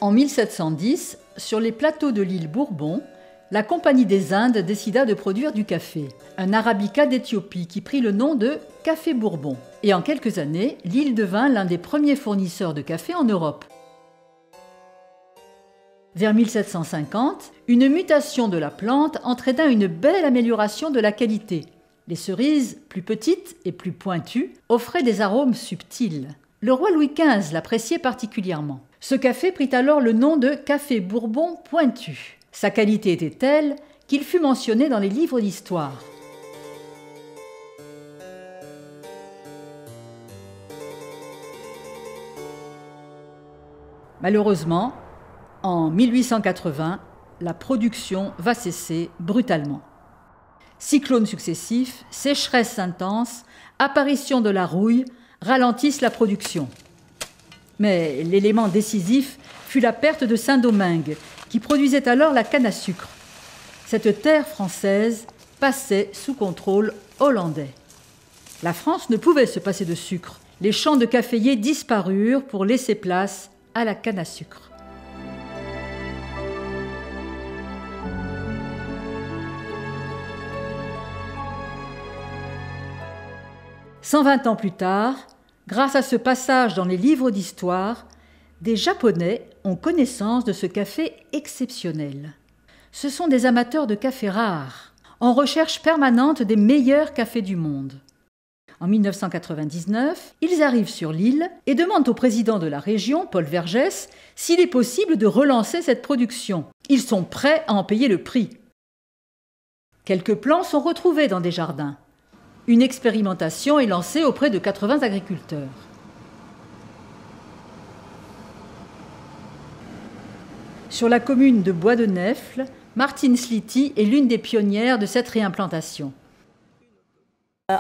En 1710, sur les plateaux de l'île Bourbon, la Compagnie des Indes décida de produire du café, un arabica d'Éthiopie qui prit le nom de café Bourbon. Et en quelques années, l'île devint l'un des premiers fournisseurs de café en Europe. Vers 1750, une mutation de la plante entraîna une belle amélioration de la qualité. Les cerises, plus petites et plus pointues, offraient des arômes subtils. Le roi Louis XV l'appréciait particulièrement. Ce café prit alors le nom de café Bourbon pointu. Sa qualité était telle qu'il fut mentionné dans les livres d'histoire. Malheureusement, en 1880, la production va cesser brutalement. Cyclones successifs, sécheresses intenses, apparition de la rouille ralentissent la production. Mais l'élément décisif fut la perte de Saint-Domingue, qui produisait alors la canne à sucre. Cette terre française passait sous contrôle hollandais. La France ne pouvait se passer de sucre. Les champs de caféiers disparurent pour laisser place à la canne à sucre. « 120 ans plus tard, grâce à ce passage dans les livres d'histoire, des Japonais ont connaissance de ce café exceptionnel. Ce sont des amateurs de café rare, en recherche permanente des meilleurs cafés du monde. En 1999, ils arrivent sur l'île et demandent au président de la région, Paul Vergès, s'il est possible de relancer cette production. Ils sont prêts à en payer le prix. Quelques plants sont retrouvés dans des jardins. Une expérimentation est lancée auprès de 80 agriculteurs. Sur la commune de Bois-de-Nèfles, Martine Sliti est l'une des pionnières de cette réimplantation.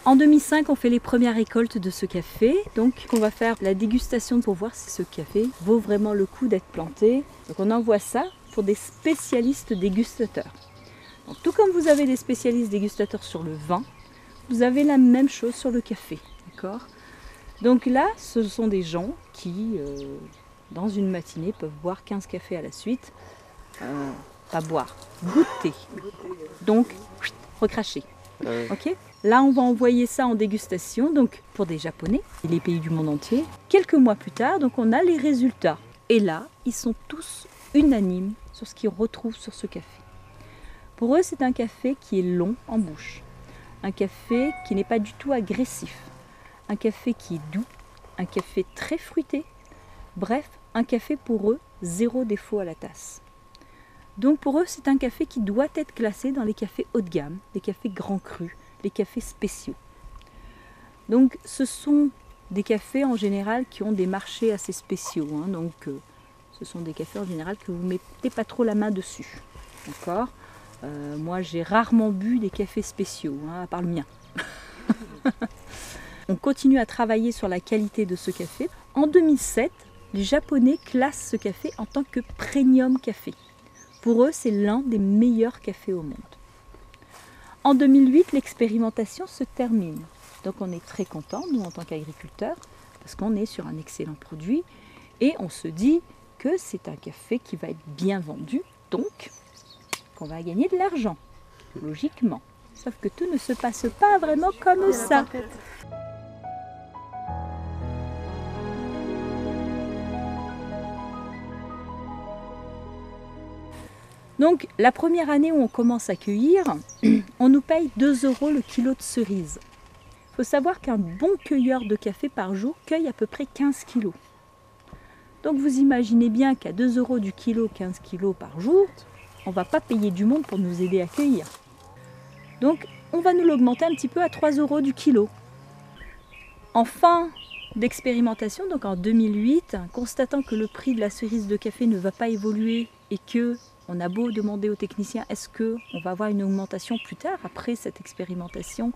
En 2005, on fait les premières récoltes de ce café. Donc, on va faire la dégustation pour voir si ce café vaut vraiment le coup d'être planté. Donc, on envoie ça pour des spécialistes dégustateurs. Donc, tout comme vous avez des spécialistes dégustateurs sur le vin, vous avez la même chose sur le café. D'accord ? Donc là, ce sont des gens qui, dans une matinée, peuvent boire 15 cafés à la suite. Pas boire, goûter. Donc, recracher. Ok ? Là, on va envoyer ça en dégustation donc pour des Japonais et les pays du monde entier. Quelques mois plus tard, donc on a les résultats. Et là, ils sont tous unanimes sur ce qu'ils retrouvent sur ce café. Pour eux, c'est un café qui est long en bouche. Un café qui n'est pas du tout agressif. Un café qui est doux. Un café très fruité. Bref, un café pour eux, zéro défaut à la tasse. Donc pour eux, c'est un café qui doit être classé dans les cafés haut de gamme, les cafés grands crus, les cafés spéciaux. Donc ce sont des cafés en général qui ont des marchés assez spéciaux. Donc ce sont des cafés en général que vous ne mettez pas trop la main dessus. D'accord ? Moi j'ai rarement bu des cafés spéciaux, à part le mien. On continue à travailler sur la qualité de ce café. En 2007, les Japonais classent ce café en tant que premium café. Pour eux, c'est l'un des meilleurs cafés au monde. En 2008, l'expérimentation se termine. Donc on est très contents, nous en tant qu'agriculteurs, parce qu'on est sur un excellent produit et on se dit que c'est un café qui va être bien vendu, donc qu'on va gagner de l'argent, logiquement. Sauf que tout ne se passe pas vraiment comme ça. Donc la première année où on commence à cueillir, on nous paye 2 € le kilo de cerises. Il faut savoir qu'un bon cueilleur de café par jour cueille à peu près 15 kilos. Donc vous imaginez bien qu'à 2 € du kilo, 15 kilos par jour, on ne va pas payer du monde pour nous aider à cueillir. Donc on va nous l'augmenter un petit peu à 3 € du kilo. En fin d'expérimentation, donc en 2008, constatant que le prix de la cerise de café ne va pas évoluer et que on a beau demander aux techniciens est-ce qu'on va avoir une augmentation plus tard après cette expérimentation,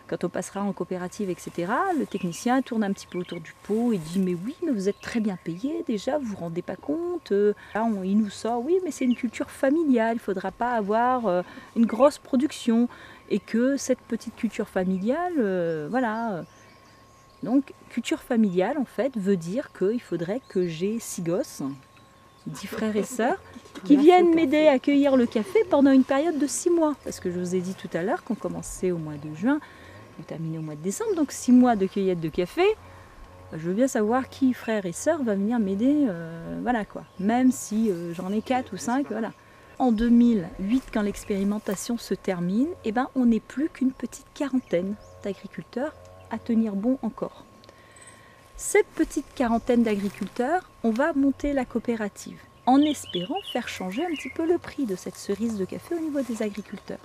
quand on passera en coopérative, etc. Le technicien tourne un petit peu autour du pot et dit mais oui, mais vous êtes très bien payé déjà, vous vous rendez pas compte. Là, il nous sort oui, mais c'est une culture familiale, il ne faudra pas avoir une grosse production et que cette petite culture familiale, voilà. Donc culture familiale en fait veut dire qu'il faudrait que j'ai 6 gosses 10 frères et sœurs, qui viennent m'aider à cueillir le café pendant une période de 6 mois. Parce que je vous ai dit tout à l'heure qu'on commençait au mois de juin, on terminait au mois de décembre, donc 6 mois de cueillette de café. Je veux bien savoir qui, frères et sœurs, va venir m'aider, voilà quoi. Même si j'en ai 4 ou 5, voilà. En 2008, quand l'expérimentation se termine, eh ben, on n'est plus qu'une petite quarantaine d'agriculteurs à tenir bon encore. Cette petite quarantaine d'agriculteurs, on va monter la coopérative en espérant faire changer un petit peu le prix de cette cerise de café au niveau des agriculteurs.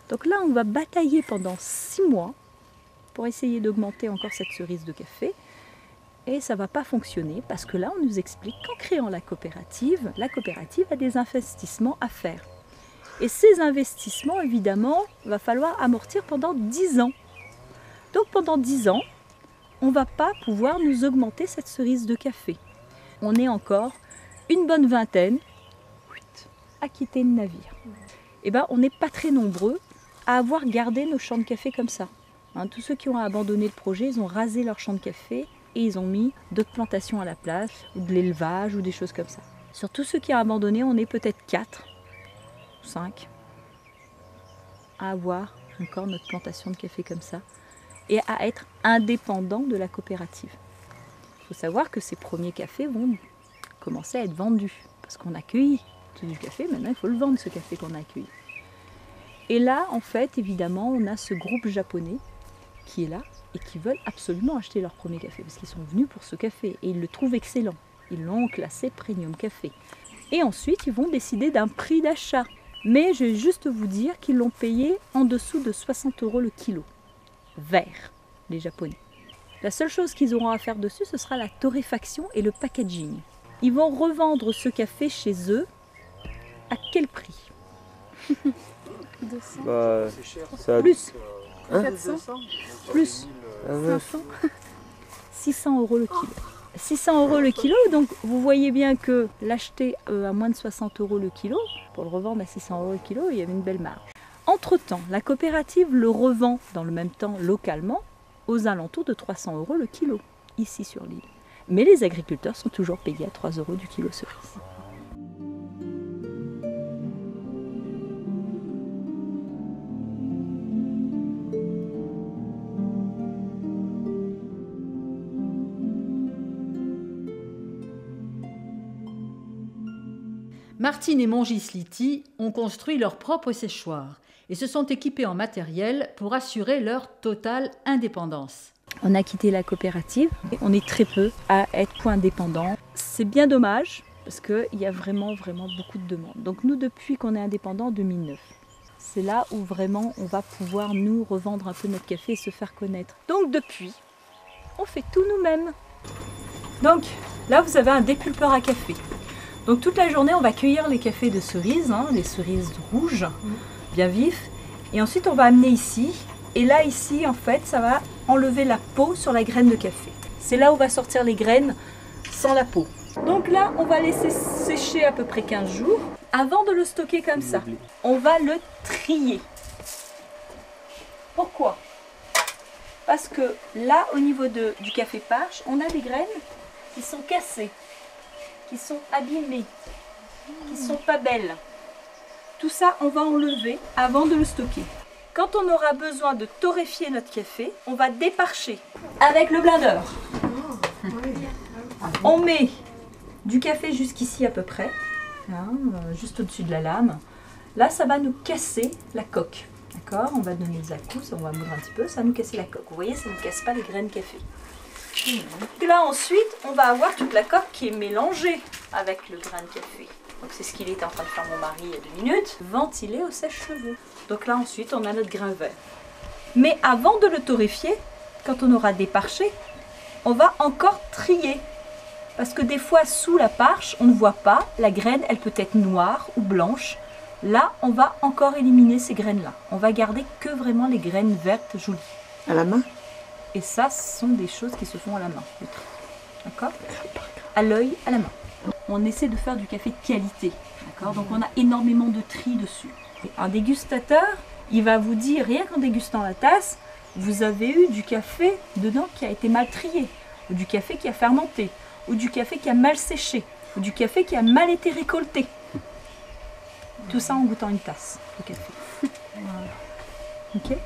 Donc là, on va batailler pendant 6 mois pour essayer d'augmenter encore cette cerise de café. Et ça ne va pas fonctionner parce que là, on nous explique qu'en créant la coopérative a des investissements à faire. Et ces investissements, évidemment, il va falloir amortir pendant 10 ans. Donc pendant 10 ans, on ne va pas pouvoir nous augmenter cette cerise de café. On est encore une bonne vingtaine à quitter le navire. Et ben, on n'est pas très nombreux à avoir gardé nos champs de café comme ça. Hein, tous ceux qui ont abandonné le projet, ils ont rasé leur champ de café et ils ont mis d'autres plantations à la place, ou de l'élevage, ou des choses comme ça. Sur tous ceux qui ont abandonné, on est peut-être 4 ou 5 à avoir encore notre plantation de café comme ça et à être indépendants de la coopérative. Il faut savoir que ces premiers cafés vont commencer à être vendus parce qu'on a cueilli tout du café, maintenant il faut le vendre ce café qu'on a cueilli. Et là, en fait, évidemment, on a ce groupe japonais qui est là et qui veulent absolument acheter leur premier café parce qu'ils sont venus pour ce café et ils le trouvent excellent. Ils l'ont classé Premium Café. Et ensuite, ils vont décider d'un prix d'achat. Mais je vais juste vous dire qu'ils l'ont payé en dessous de 60 € le kilo. Vert, les Japonais. La seule chose qu'ils auront à faire dessus, ce sera la torréfaction et le packaging. Ils vont revendre ce café chez eux à quel prix? 200. Bah, ça... Plus. Hein 400. Plus. 500. 600 € le kilo. 600 € le kilo, donc vous voyez bien que l'acheter à moins de 60 € le kilo, pour le revendre à 600 € le kilo, il y avait une belle marge. Entre-temps, la coopérative le revend dans le même temps localement aux alentours de 300 € le kilo, ici sur l'île. Mais les agriculteurs sont toujours payés à 3 € du kilo cerise. Martine et Mongis Liti ont construit leur propre séchoir et se sont équipés en matériel pour assurer leur totale indépendance. On a quitté la coopérative, on est très peu à être indépendants. C'est bien dommage parce qu'il y a vraiment beaucoup de demandes. Donc nous, depuis qu'on est indépendants en 2009, c'est là où vraiment on va pouvoir nous revendre un peu notre café et se faire connaître. Donc depuis, on fait tout nous-mêmes. Donc là, vous avez un dépulpeur à café. Donc toute la journée, on va cueillir les cafés de cerises, les cerises rouges, bien vifs. Et ensuite, on va amener ici. Et là, ici, en fait, ça va enlever la peau sur la graine de café. C'est là où va sortir les graines sans la peau. Donc là, on va laisser sécher à peu près 15 jours avant de le stocker comme ça. On va le trier. Pourquoi? Parce que là, au niveau du café parche, on a des graines qui sont cassées, qui sont abîmées, qui sont pas belles. Tout ça, on va enlever avant de le stocker. Quand on aura besoin de torréfier notre café, on va déparcher avec le blender. On met du café jusqu'ici à peu près, juste au-dessus de la lame. Là, ça va nous casser la coque. D'accord? On va donner des à-coups, on va moudre un petit peu, ça va nous casser la coque. Vous voyez, ça ne nous casse pas les graines de café. Et là, ensuite, on va avoir toute la coque qui est mélangée avec le grain de café. Donc c'est ce qu'il était en train de faire mon mari il y a 2 minutes, ventiler au sèche-cheveux. Donc là ensuite on a notre grain vert. Mais avant de le torréfier, quand on aura déparché, on va encore trier. Parce que des fois sous la parche, on ne voit pas, la graine elle peut être noire ou blanche. Là on va encore éliminer ces graines-là. On va garder que vraiment les graines vertes jolies. À la main? Et ça, ce sont des choses qui se font à la main. D'accord? À l'œil, à la main. On essaie de faire du café de qualité, d'accord? Donc on a énormément de tri dessus. Et un dégustateur, il va vous dire, rien qu'en dégustant la tasse, vous avez eu du café dedans qui a été mal trié, ou du café qui a fermenté, ou du café qui a mal séché. ou du café qui a mal été récolté. Tout ça en goûtant une tasse de café. Voilà. Ok.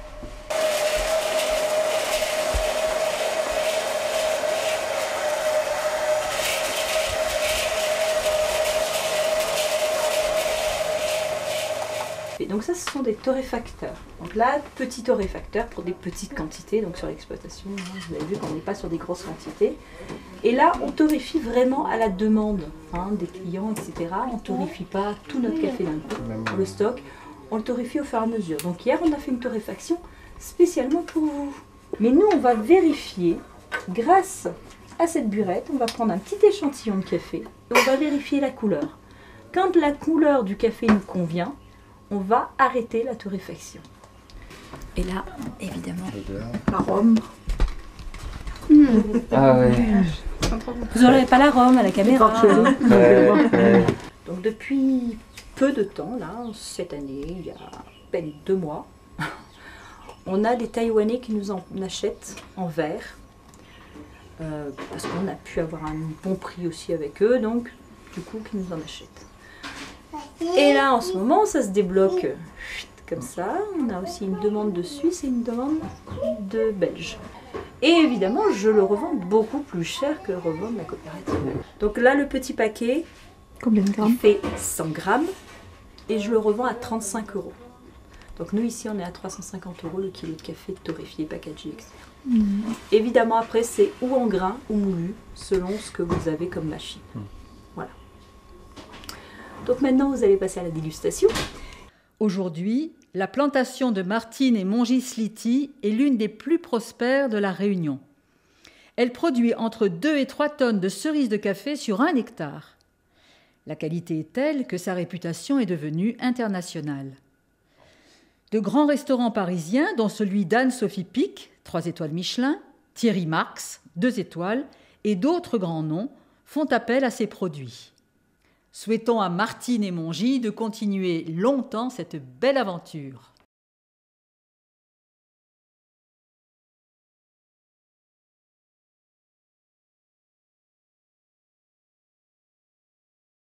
Et donc ça, ce sont des torréfacteurs. Donc là, petits torréfacteurs pour des petites quantités. Donc sur l'exploitation, vous avez vu qu'on n'est pas sur des grosses quantités. Et là, on torréfie vraiment à la demande des clients, etc. On ne torréfie pas tout notre café d'un coup, on le stocke. On le torréfie au fur et à mesure. Donc hier, on a fait une torréfaction spécialement pour vous. Mais nous, on va vérifier, grâce à cette burette, on va prendre un petit échantillon de café et on va vérifier la couleur. Quand la couleur du café nous convient, on va arrêter la torréfaction. Et là, évidemment, l'arôme. Ah ouais. Vous n'aurez pas l'arôme à la caméra. Ouais. Donc depuis peu de temps, là, cette année, il y a à peine 2 mois, on a des Taïwanais qui nous en achètent en verre. Parce qu'on a pu avoir un bon prix aussi avec eux, donc du coup, qui nous en achètent. Et là, en ce moment, ça se débloque comme ça. On a aussi une demande de Suisse et une demande de Belge. Et évidemment, je le revends beaucoup plus cher que revendre la coopérative. Donc là, le petit paquet, Combien de il grammes? fait 100 grammes et je le revends à 35 €. Donc nous, ici, on est à 350 € le kilo de café torréfié, packagé, etc. Évidemment, après, c'est ou en grain ou moulu, selon ce que vous avez comme machine. Voilà. Donc maintenant, vous allez passer à la dégustation. Aujourd'hui, la plantation de Martine et Mongisliti est l'une des plus prospères de la Réunion. Elle produit entre 2 et 3 tonnes de cerises de café sur 1 hectare. La qualité est telle que sa réputation est devenue internationale. De grands restaurants parisiens, dont celui d'Anne-Sophie Pic, 3 étoiles Michelin, Thierry Marx, 2 étoiles, et d'autres grands noms, font appel à ses produits. Souhaitons à Martine et Mongy de continuer longtemps cette belle aventure.